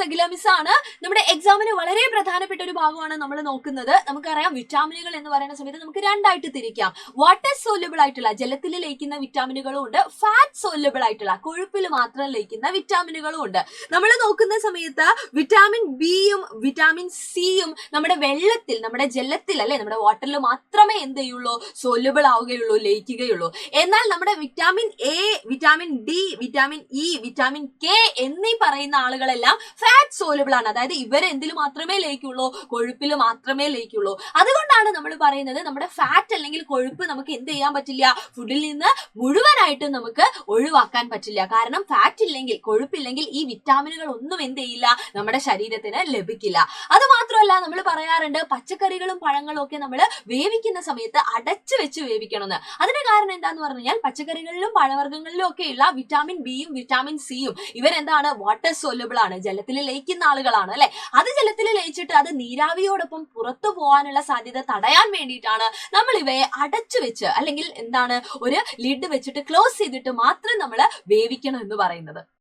സഗില miss ആണ്. നമ്മുടെ എക്സാമിന് വളരെ പ്രധാനപ്പെട്ട ഒരു ഭാഗമാണ് നമ്മൾ നോക്കുന്നത്. നമുക്കറിയാം വിറ്റാമിനുകൾ എന്ന് പറയുന്ന സമയത്ത് നമുക്ക് രണ്ടായിട്ട് തിരിക്കാം. വാട്ടർ സോല്യൂബിൾ ആയിട്ടുള്ള ജലത്തിൽ ലയിക്കുന്ന വിറ്റാമിനുകളും ഉണ്ട്, ഫാറ്റ് സോല്യൂബിൾ ആയിട്ടുള്ള കൊഴുപ്പിൽ മാത്രം ലയിക്കുന്ന വിറ്റാമിനുകളും ഉണ്ട്. നമ്മൾ നോക്കുന്ന സമയത്ത് വിറ്റാമിൻ ബിയും വിറ്റാമിൻ സിയും നമ്മുടെ വെള്ളത്തിൽ, നമ്മുടെ ജലത്തിൽ അല്ലെ, നമ്മുടെ വാട്ടറിൽ മാത്രമേ എന്ത് ചെയ്യുള്ളൂ, സോല്യൂബിൾ ആവുകയുള്ളൂ, ലയിക്കുകയുള്ളൂ. എന്നാൽ നമ്മുടെ vitamin A, vitamin D, vitamin E, vitamin K എന്നീ പറയുന്ന ആളുകളെല്ലാം ഫാറ്റ് സോല്യൂബിൾ ആണ്. അതായത് ഇവരെന്തിൽ മാത്രമേ ലയിക്കുള്ളൂ, കൊഴുപ്പിൽ മാത്രമേ ലയിക്കുള്ളൂ. അതുകൊണ്ടാണ് നമ്മൾ പറയുന്നത് നമ്മുടെ ഫാറ്റ് അല്ലെങ്കിൽ കൊഴുപ്പ് നമുക്ക് എന്ത് ചെയ്യാൻ പറ്റില്ല, ഫുഡിൽ നിന്ന് മുഴുവനായിട്ടും നമുക്ക് ഒഴിവാക്കാൻ പറ്റില്ല. കാരണം ഫാറ്റ് ഇല്ലെങ്കിൽ, കൊഴുപ്പില്ലെങ്കിൽ ഈ വിറ്റാമിനുകൾ ഒന്നും എന്ത് ചെയ്യില്ല, നമ്മുടെ ശരീരത്തിന് ലഭിക്കില്ല. അത് മാത്രമല്ല നമ്മൾ പറയാറുണ്ട് പച്ചക്കറികളും പഴങ്ങളും ഒക്കെ നമ്മൾ വേവിക്കുന്ന സമയത്ത് അടച്ചു വെച്ച് വേവിക്കണമെന്ന്. അതിന്റെ കാരണം എന്താന്ന് പറഞ്ഞു കഴിഞ്ഞാൽ പച്ചക്കറികളിലും പഴവർഗ്ഗങ്ങളിലും ഒക്കെയുള്ള വിറ്റാമിൻ ബിയും വിറ്റാമിൻ സിയും ഇവരെന്താണ്, വാട്ടർ സോല്യൂബിൾ ആണ്, ജലത്തിൽ ലയിക്കുന്ന ആളുകളാണ് അല്ലെ. അത് ജലത്തിൽ ലയിച്ചിട്ട് അത് നീരാവിയോടൊപ്പം പുറത്തു പോകാനുള്ള സാധ്യത തടയാൻ വേണ്ടിയിട്ടാണ് നമ്മൾ ഇവയെ അടച്ചു വെച്ച് അല്ലെങ്കിൽ എന്താണ് ഒരു ലിഡ് വെച്ചിട്ട് ക്ലോസ് ചെയ്തിട്ട് മാത്രം നമ്മൾ വേവിക്കണം എന്ന് പറയുന്നത്.